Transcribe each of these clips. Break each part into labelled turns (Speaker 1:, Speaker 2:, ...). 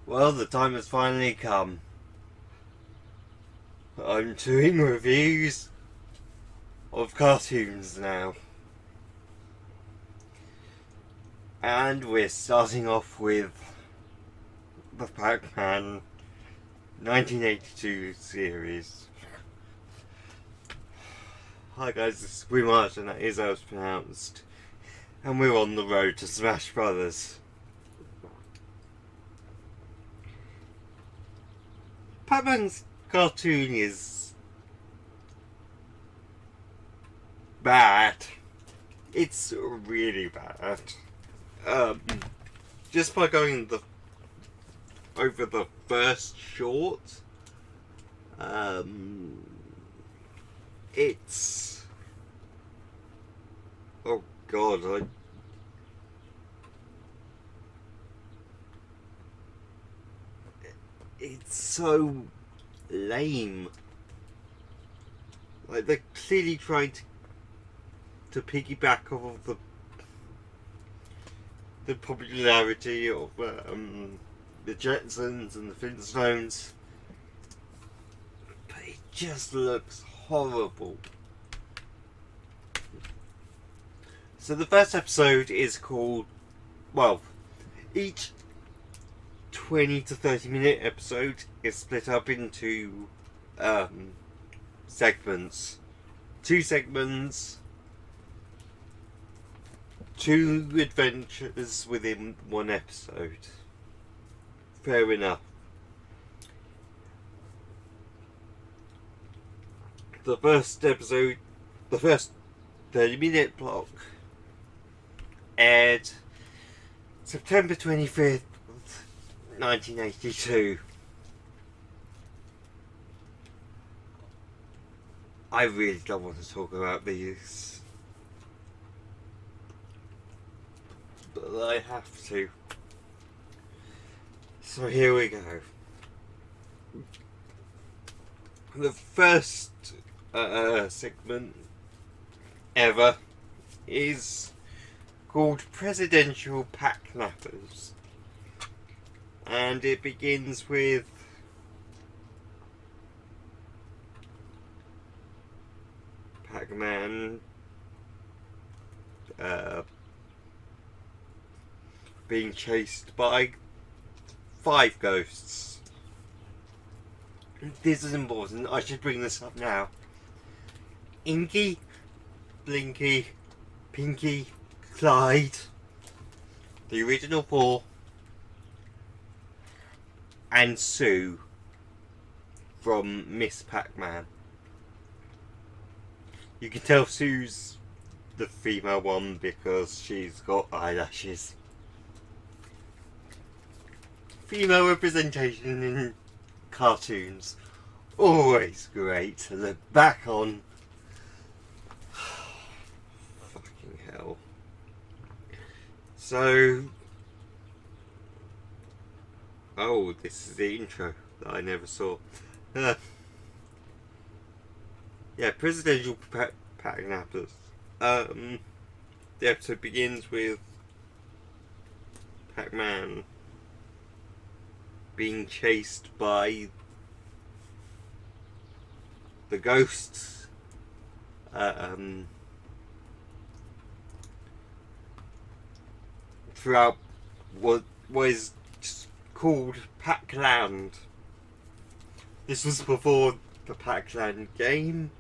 Speaker 1: Well, the time has finally come. I'm doing reviews of cartoons now. And we're starting off with the Pac Man 1982 series. Hi guys, this is March, and that is how it's pronounced. And we're on the road to Smash Brothers. Pac Man's cartoon is bad. It's really bad. Just by going over the first short, it's, oh god, it's so lame. Like, they're clearly trying to piggyback off of the popularity of the Jetsons and the Flintstones, but it just looks horrible. So the first episode is called, well, each 20 to 30 minute episode is split up into segments. 2 segments, 2 adventures within 1 episode. Fair enough. The first episode, the first 30-minute block, aired September 25th, 1982. I really don't want to talk about these, but I have to. So here we go. The first segment ever is called Presidential Pack Nappers, and it begins with Pac Man being chased by 5 ghosts. This is important, I should bring this up now. Inky, Blinky, Pinky, Clyde, the original 4, and Sue from Miss Pac Man. You can tell Sue's the female one because she's got eyelashes. Female representation in cartoons, always great to look back on. Fucking hell. So, oh, this is the intro that I never saw. Yeah, Presidential Pack Nappers. The episode begins with Pac Man being chased by the ghosts throughout what is called Pac-Land. This was before the Pac-Land game,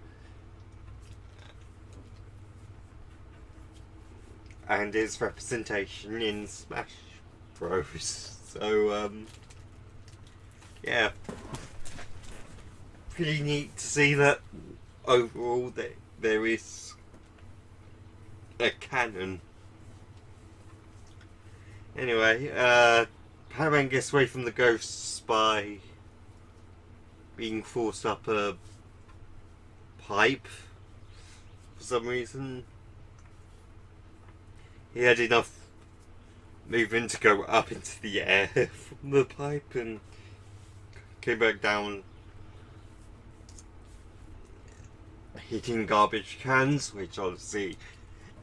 Speaker 1: and its representation in Smash Bros. So yeah, pretty neat to see that overall that there is a canon. Anyway, Pac Man gets away from the ghosts by being forced up a pipe for some reason. He had enough movement to go up into the air from the pipe and came back down, hitting garbage cans, which obviously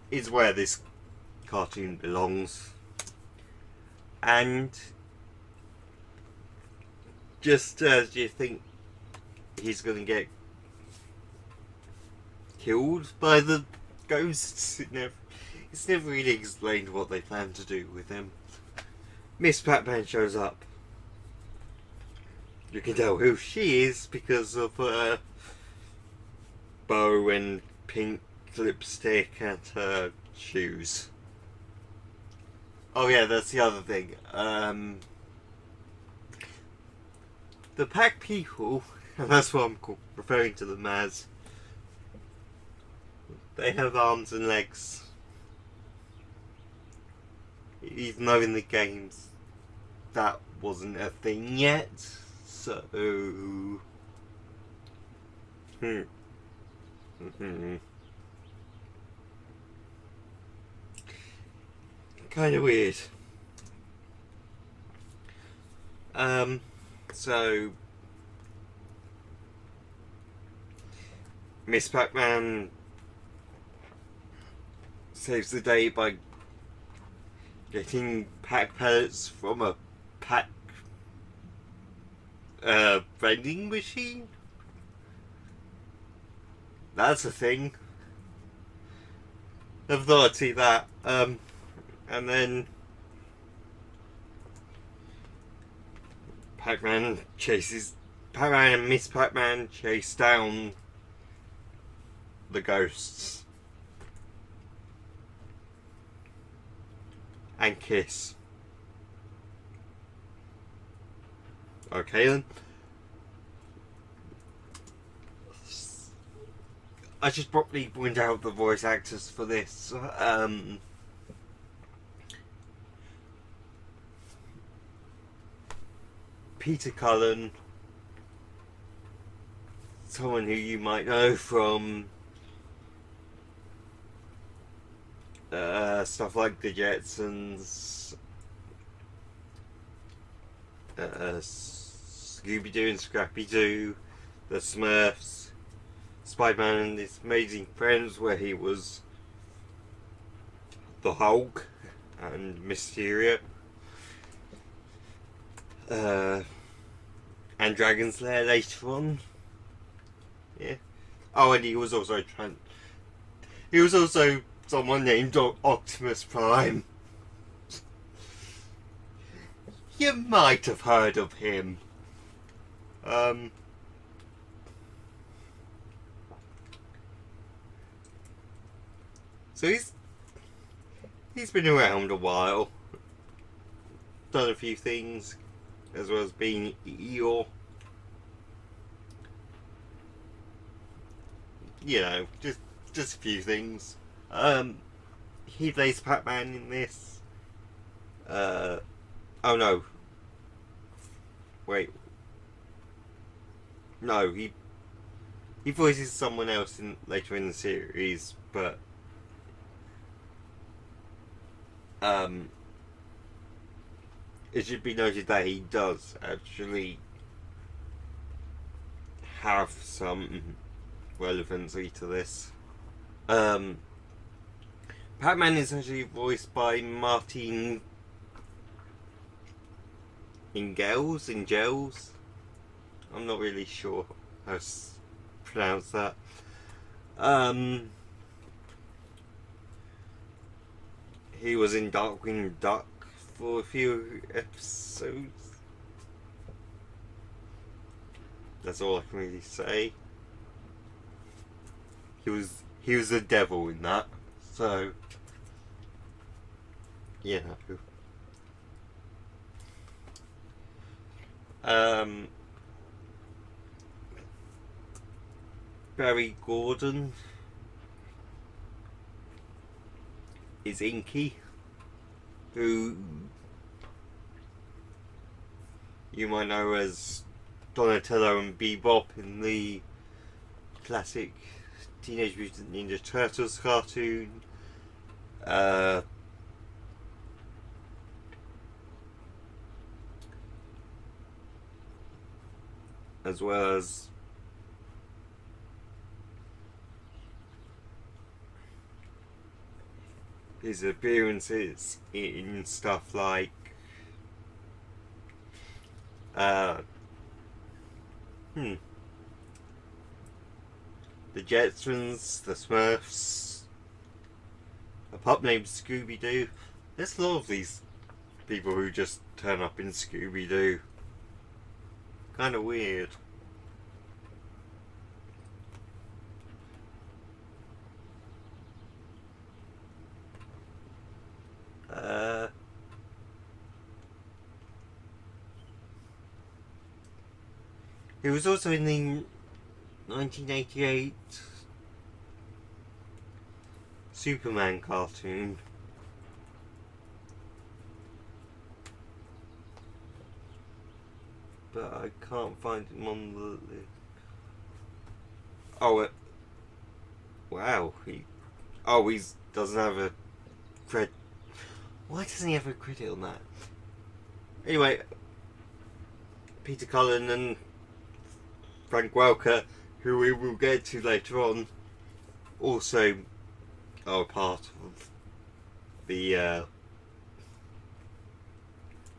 Speaker 1: is where this cartoon belongs. And Just as you think he's going to get killed by the ghosts, it's never really explained what they plan to do with him. Miss Pac Man shows up. You can tell who she is because of her bow and pink lipstick and her shoes. Oh yeah, that's the other thing. The Pac people, and that's what I'm referring to them as, they have arms and legs. Even though in the games that wasn't a thing yet. So... kind of weird. So... Miss Pac Man saves the day by getting Pac pellets from a Pac vending machine? That's a thing. Never thought I'd see that. And then Pac Man and Miss Pac Man chase down the ghosts and kiss. Okay then. I should probably point out the voice actors for this. Peter Cullen, someone who you might know from stuff like the Jetsons, Scooby-Doo and Scrappy-Doo, the Smurfs, Spider-Man and His Amazing Friends, where he was the Hulk and Mysterio, and Dragon Slayer later on. Yeah. Oh, and he was also someone named Optimus Prime. You might have heard of him. So he's been around a while. Done a few things, as well as being Eeyore. You know, just a few things. He plays Pac Man in this. Oh no. Wait. No, he voices someone else later in the series, but it should be noted that he does actually have some relevancy to this. Pac Man is actually voiced by Martin Ingels. I'm not really sure how to pronounce that. He was in Darkwing Duck for a few episodes. That's all I can really say. He was the devil in that, so you know. Barry Gordon is Inky, who you might know as Donatello and Bebop in the classic Teenage Mutant Ninja Turtles cartoon. As well as his appearances in stuff like The Jetsons, the Smurfs, a pup named Scooby-Doo. There's a lot of these people who just turn up in Scooby-Doo. Kind of weird. He was also in the 1988 Superman cartoon. But I can't find him on the list. Oh, wow. He doesn't have a credit. Why doesn't he have a credit on that? Anyway, Peter Cullen and Frank Welker, who we will get to later on, also are part of the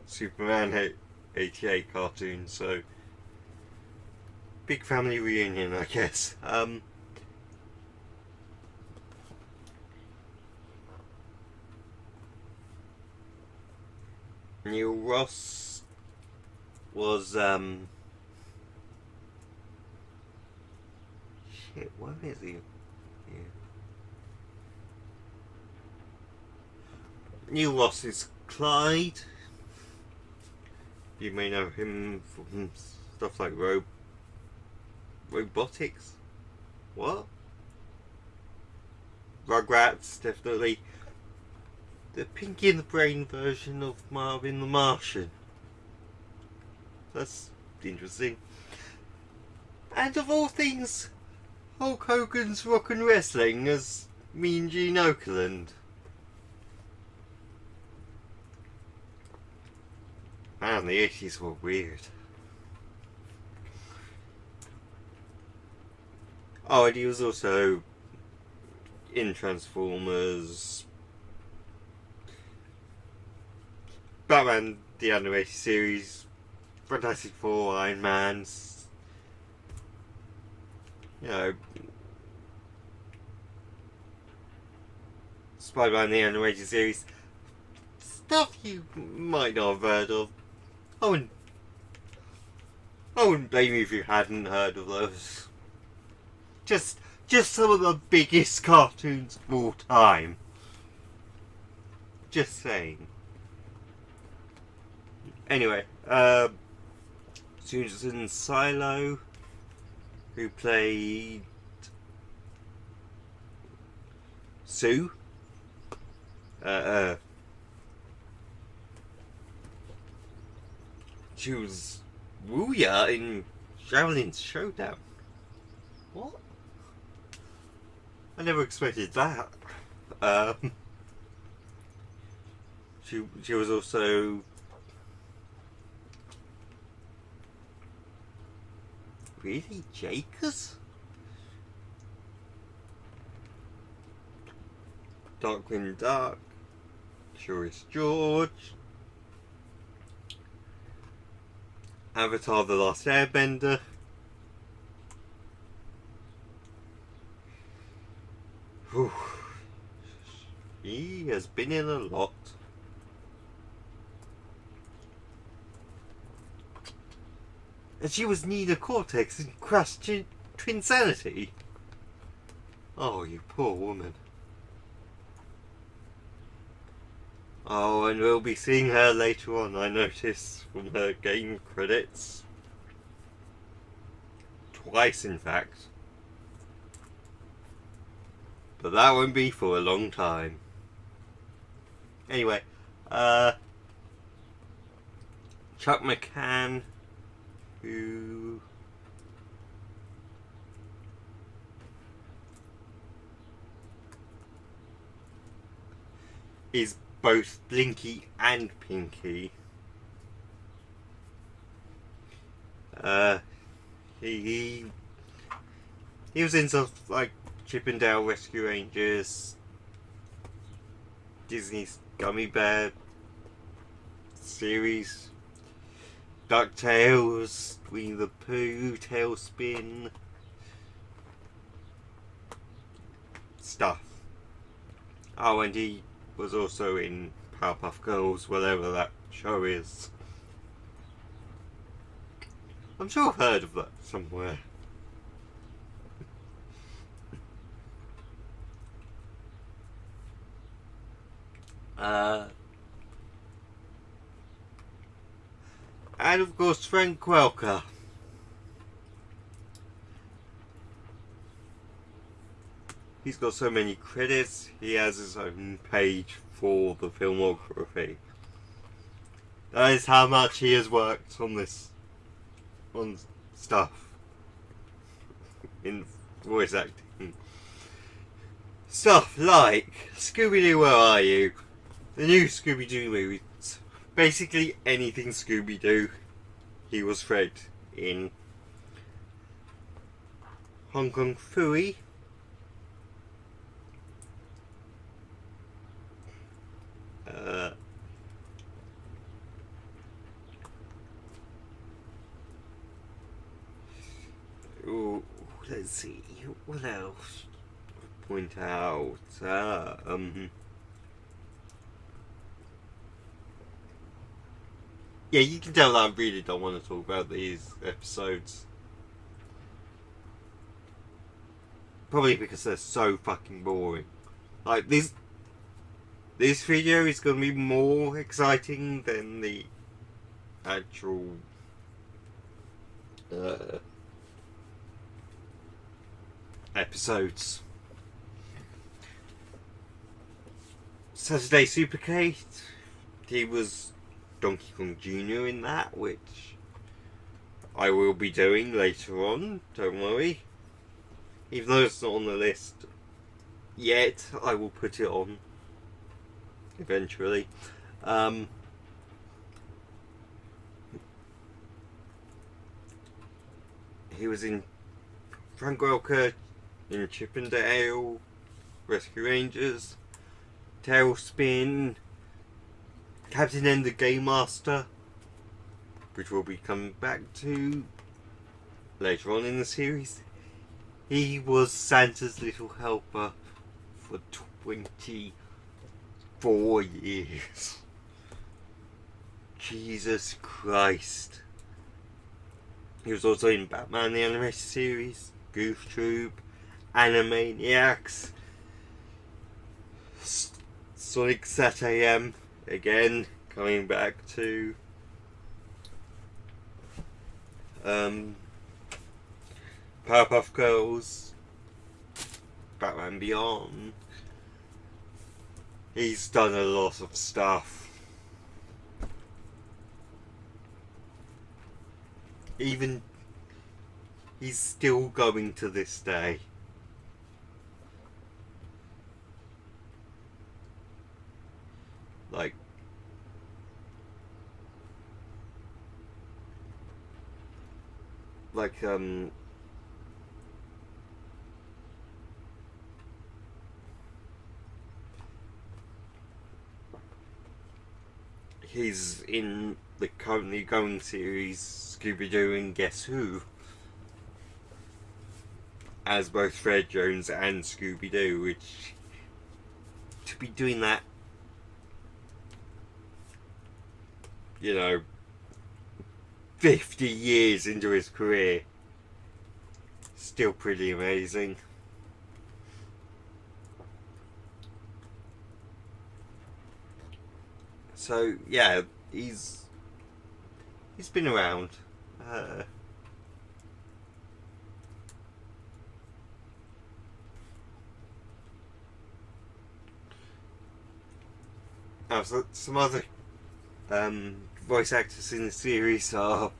Speaker 1: Superman 88 cartoon, so big family reunion, I guess. Neil Ross was shit, where is he? Yeah. Neil Ross is Clyde. You may know him from stuff like robotics. What? Rugrats, definitely. The Pinky in the Brain version of Marvin the Martian. That's interesting. And of all things, Hulk Hogan's Rock and Wrestling as Mean Gene Okerlund. Man, the 80s were weird. Oh, and he was also in Transformers, Batman the Animated Series, Fantastic Four, Iron Man, you know, Spider-Man the Animated Series, stuff you might not have heard of. I wouldn't blame you if you hadn't heard of those. Just some of the biggest cartoons of all time. Just saying. Anyway, Susan Silo, who played Sue. She was Wuya in Shaolin's Showdown. What? I never expected that. She was also really Jakers? Darkwing Duck, Curious George, Avatar The Last Airbender, whew. He has been in a lot. And she was Nina Cortex in Crash Twinsanity. Oh, you poor woman. Oh, and we'll be seeing her later on, I noticed, from her game credits. Twice, in fact. But that won't be for a long time. Anyway, Chuck McCann, who is both Blinky and Pinky. He was in stuff like Chip and Dale Rescue Rangers, Disney's Gummy Bear series, DuckTales, Winnie the Pooh, Tailspin stuff. Oh, and he was also in Powerpuff Girls, whatever that show is. I'm sure I've heard of that somewhere. And of course Frank Welker. He's got so many credits, he has his own page for the filmography. That is how much he has worked on this, on stuff, in voice acting. Stuff like Scooby-Doo, Where Are You? The new Scooby-Doo movies. Basically anything Scooby-Doo, he was Fred in. Hong Kong Phooey. Ooh, let's see, what else to point out? Yeah, you can tell that I really don't want to talk about these episodes. Probably because they're so fucking boring. Like, this video is going to be more exciting than the actual episodes. Saturday Supercade, he was Donkey Kong Jr. in that, which I will be doing later on, don't worry. Even though it's not on the list yet, I will put it on eventually. He was in Frank Welker in Chip and Dale, Rescue Rangers, Tailspin, Captain N the Game Master, which we'll be coming back to later on in the series. He was Santa's little helper for 24 years. Jesus Christ. He was also in Batman the Animated Series, Goof Troop, Animaniacs, Sonic Sat AM, again, coming back to Powerpuff Girls, Batman Beyond. He's done a lot of stuff. Even he's still going to this day. Like, he's in the currently going series Scooby-Doo and Guess Who as both Fred Jones and Scooby-Doo, which, to be doing that, you know, 50 years into his career, still pretty amazing. So yeah, he's been around. So some other voice actors in the series are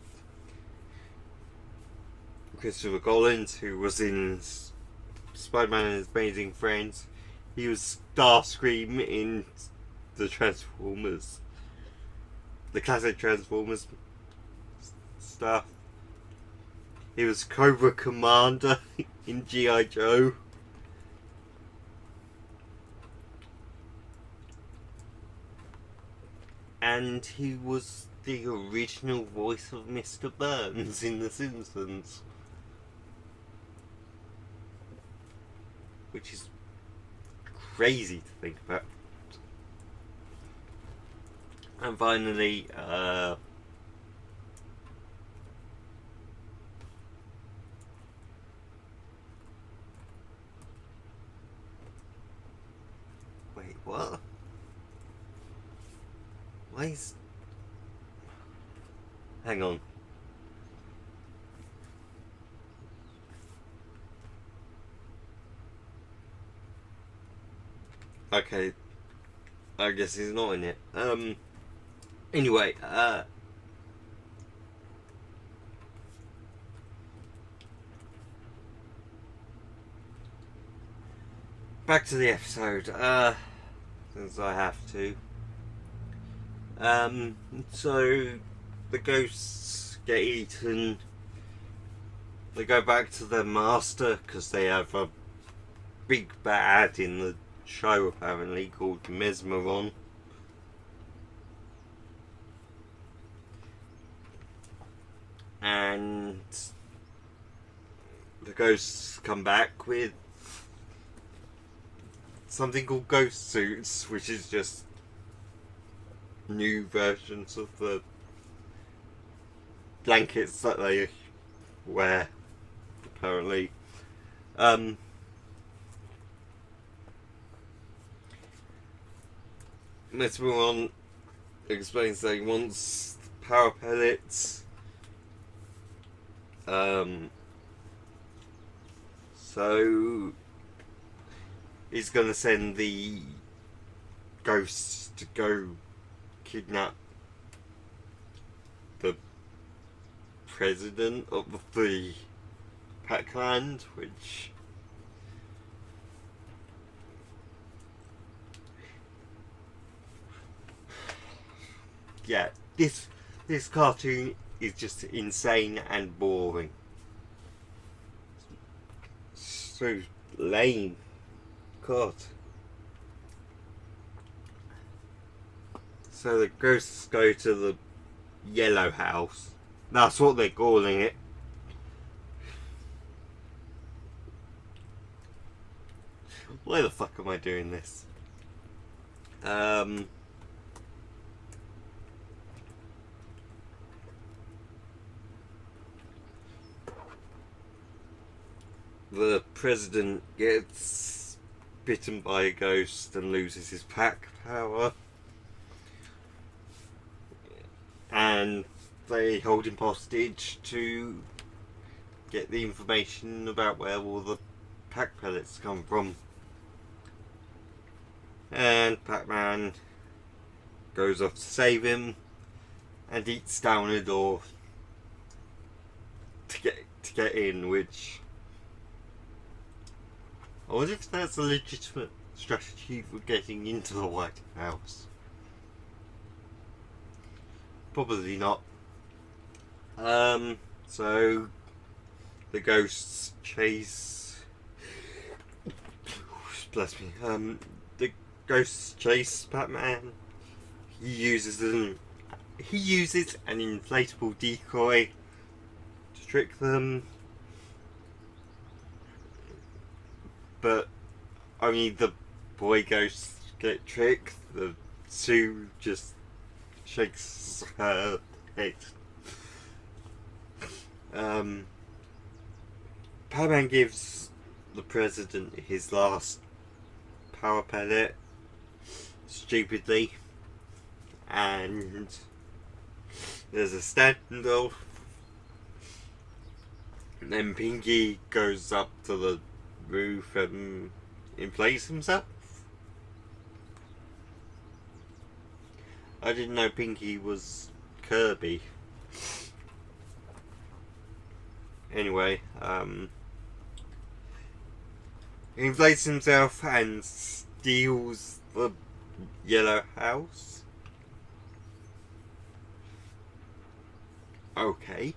Speaker 1: Christopher Collins, who was in Spider-Man and His Amazing Friends. He was Starscream in the Transformers, the classic Transformers stuff. He was Cobra Commander in G.I. Joe. And he was the original voice of Mr. Burns in The Simpsons. Which is crazy to think about. And finally, wait, what? Why is... Hang on. Okay, I guess he's not in it. Anyway, back to the episode, since I have to. So, the ghosts get eaten. They go back to their master, because they have a big bad in the show, apparently, called Mesmeron. And the ghosts come back with something called ghost suits, which is just new versions of the blankets that they wear, apparently. Mesmeron explains that he wants power pellets. So he's gonna send the ghosts to go kidnap the president of the Pac Man, which yeah, this cartoon is just insane and boring. So lame. God. So the ghosts go to the yellow house. That's what they're calling it. Why the fuck am I doing this? The president gets bitten by a ghost and loses his pack power. And they hold him hostage to get the information about where all the pack pellets come from. And Pac Man goes off to save him and eats down a door to get in, which I wonder if that's a legitimate strategy for getting into the White House. Probably not. So the ghosts chase. Bless me. The ghosts chase Pac Man. He uses an inflatable decoy to trick them. But only the boy ghosts get tricked. The Sue just shakes her head. Pac Man gives the president his last power pellet, stupidly, and there's a standoff. And then Pinky goes up to the roof and inflates himself. I didn't know Pinky was Kirby. Anyway, he inflates himself and steals the yellow house. Okay.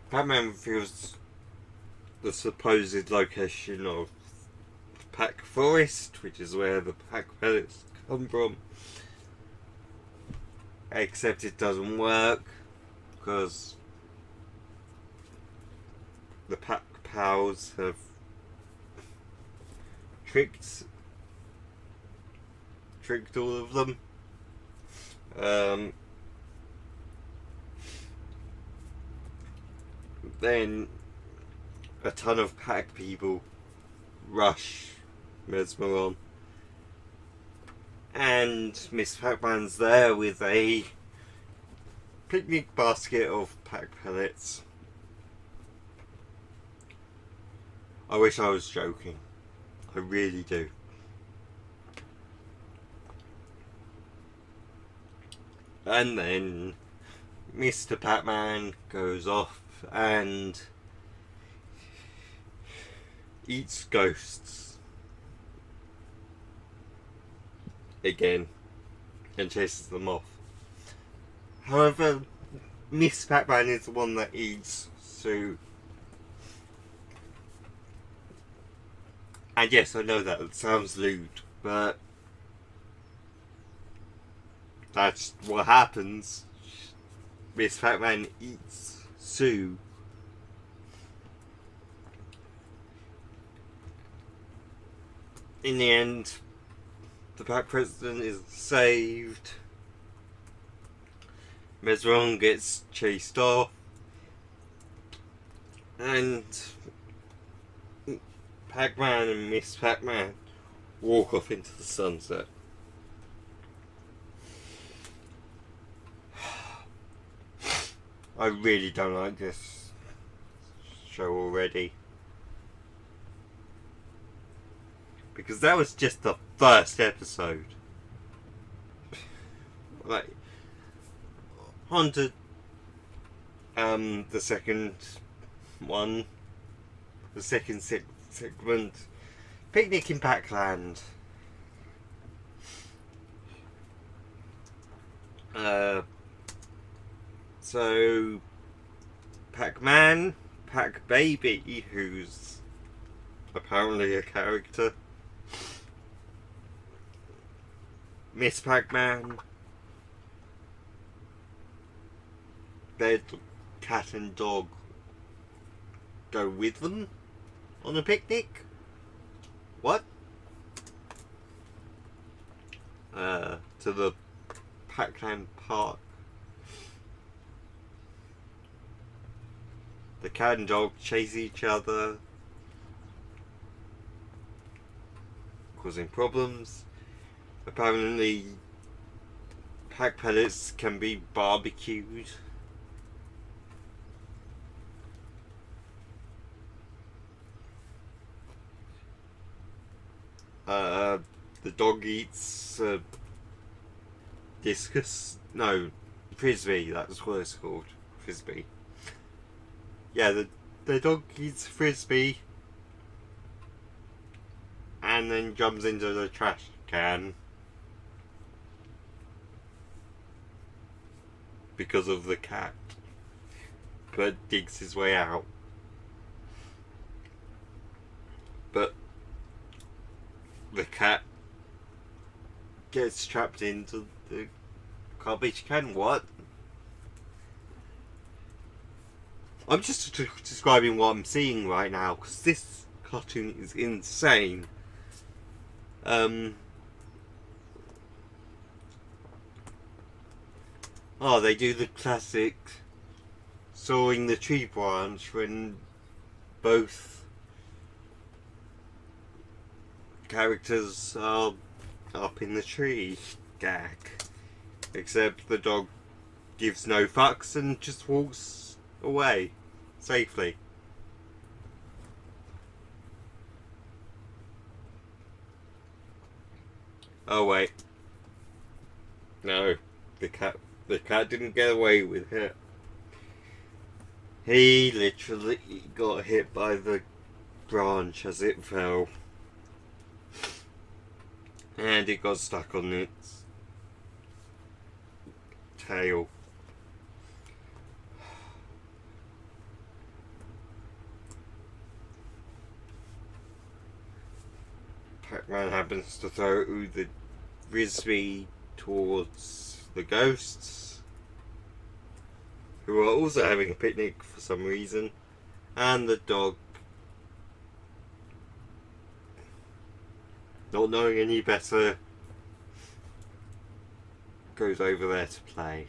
Speaker 1: Pac Man reveals the supposed location of Pac Forest, which is where the Pac pellets come from. Except it doesn't work because the Pac pals have tricked all of them. Then a ton of Pac people rush Mesmeron, and Miss Pac-Man's there with a picnic basket of Pac pellets. I wish I was joking. I really do. And then Mr. Pac Man goes off and eats ghosts again and chases them off. However, Miss Pac Man is the one that eats Sue. And yes, I know that sounds lewd, but that's what happens. Miss Pac Man eats Sue. In the end, the Pac President is saved. Mesmeron gets chased off. And Pac Man and Miss Pac Man walk off into the sunset. I really don't like this show already. Because that was just the first episode. Like, on to the second one. The second segment. Picnic in Pac-Land. So Pac Man, Pac Baby, who's apparently a character, Miss Pac Man, their cat and dog go with them on a picnic. What? To the Pac-Man park. The cat and dog chase each other, causing problems. Apparently, Pac pellets can be barbecued. The dog eats discus. No, frisbee. That's what it's called. Frisbee. Yeah, the dog eats frisbee and then jumps into the trash can because of the cat, but digs his way out. But the cat gets trapped into the garbage can. What? I'm just describing what I'm seeing right now because this cartoon is insane. Oh, they do the classic sawing the tree branch when both characters are up in the tree gag. Except the dog gives no fucks and just walks away safely. Oh wait. No, the cat didn't get away with it. He literally got hit by the branch as it fell. And it got stuck on its tail. Pac Man happens to throw the frisbee towards the ghosts, who are also having a picnic for some reason, and the dog, not knowing any better, goes over there to play.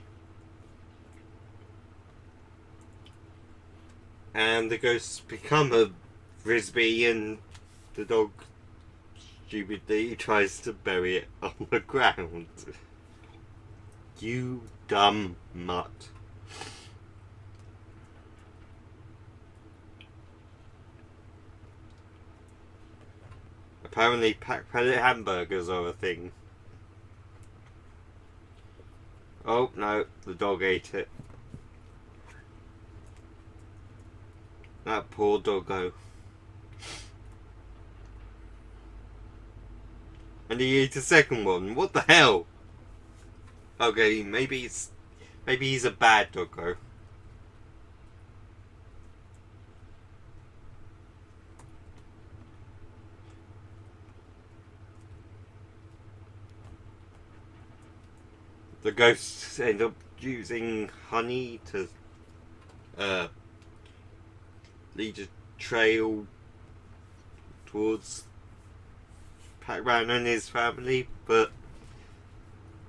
Speaker 1: And the ghosts become a frisbee, and the dog stupidly tries to bury it on the ground. You dumb mutt. Apparently Pac pellet hamburgers are a thing. Oh no, the dog ate it. That poor doggo. And he ate a second one. What the hell? Okay, maybe he's a bad doggo. The ghosts end up using honey to lead a trail towards Pac Man and his family, but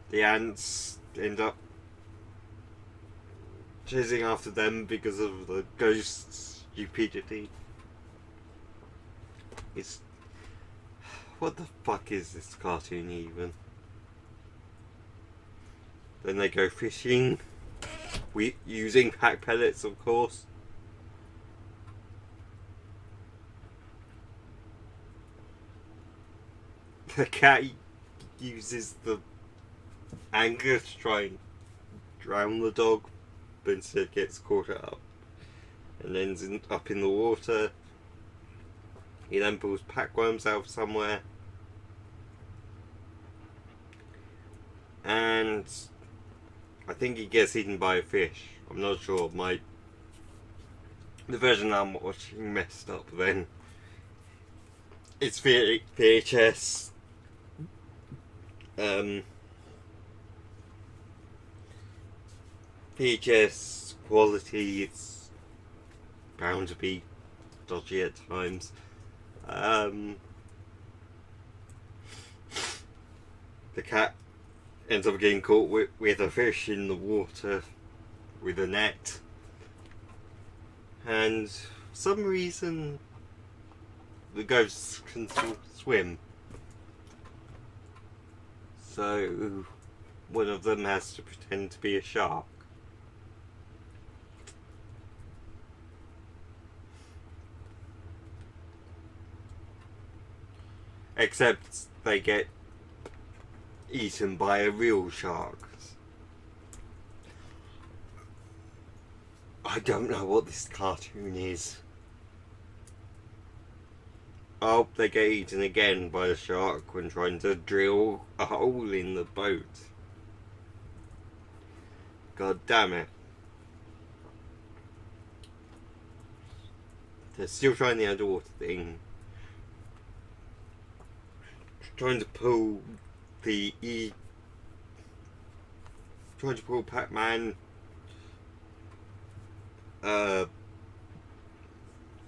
Speaker 1: the ants end up chasing after them because of the ghost's stupidity. What the fuck is this cartoon even? Then they go fishing, using pack pellets, of course. The cat uses the anger to try and drown the dog, but instead gets caught up and ends up in the water. He then pulls packworms out of somewhere, and I think he gets eaten by a fish. I'm not sure. The version I'm watching messed up then. It's VHS. VHS quality, it's bound to be dodgy at times. The cat ends up getting caught with a fish in the water with a net, and for some reason the ghosts can still swim, so one of them has to pretend to be a shark. Except they get eaten by a real shark. I don't know what this cartoon is. Oh, they get eaten again by a shark when trying to drill a hole in the boat. God damn it. They're still trying the underwater thing. Trying to pull Pac Man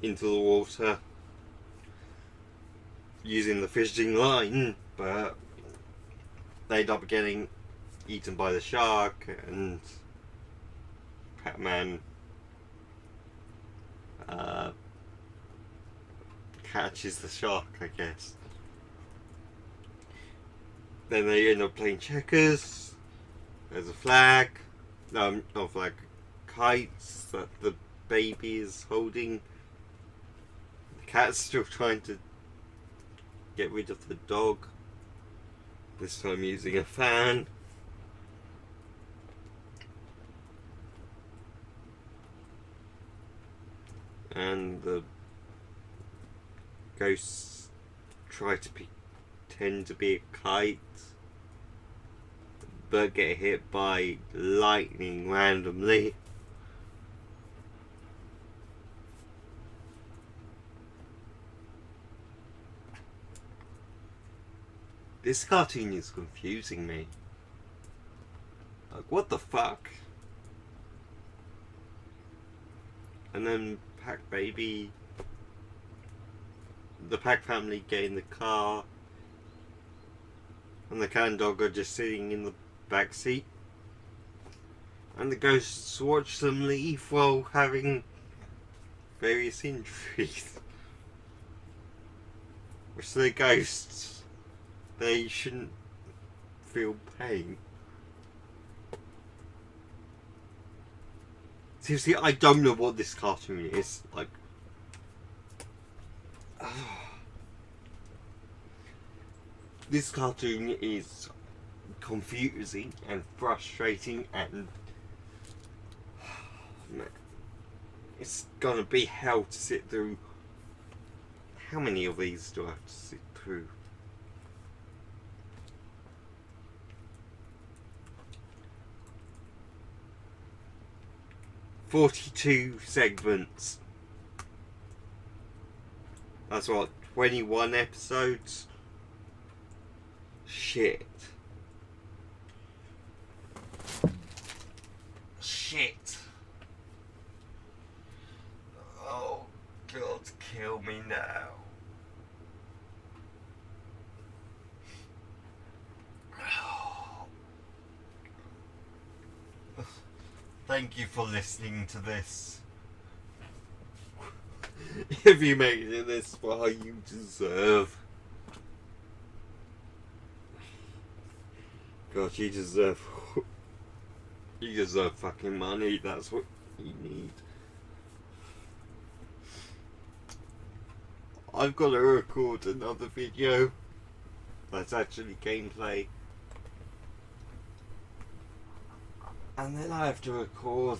Speaker 1: into the water using the fishing line, but they end up getting eaten by the shark, and Pac Man catches the shark, I guess. Then they end up playing checkers. There's a flag. No, not a flag. Kites that the baby is holding. The cat's still trying to get rid of the dog. This time using a fan. And the ghosts try to pretend to be a kite, but get hit by lightning randomly. This cartoon is confusing me. Like, what the fuck? And then Pac Baby, the Pac family get in the car, and the cat and dog are just sitting in the back seat, and the ghosts watch them leave while having various injuries. Which they're ghosts. They shouldn't feel pain. Seriously, I don't know what this cartoon is. Like, this cartoon is confusing and frustrating, and it's gonna be hell to sit through. How many of these do I have to sit through? "42 segments. That's what, 21 episodes? Shit. Shit. Oh, God, kill me now. Thank you for listening to this. If you made it this far, you deserve. God, you deserve fucking money. That's what you need. I've got to record another video that's actually gameplay. And then I have to record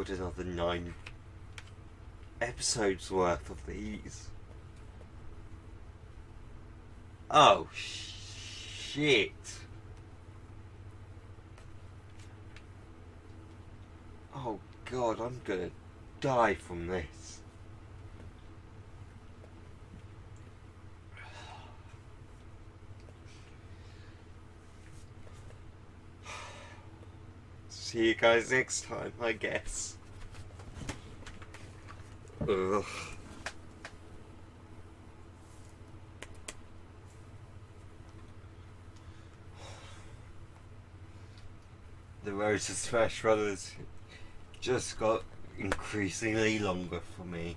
Speaker 1: another 9 episodes worth of these. Oh shit. Oh God, I'm gonna die from this. See you guys next time, I guess. Ugh. The road to Smash Brothers just got increasingly longer for me.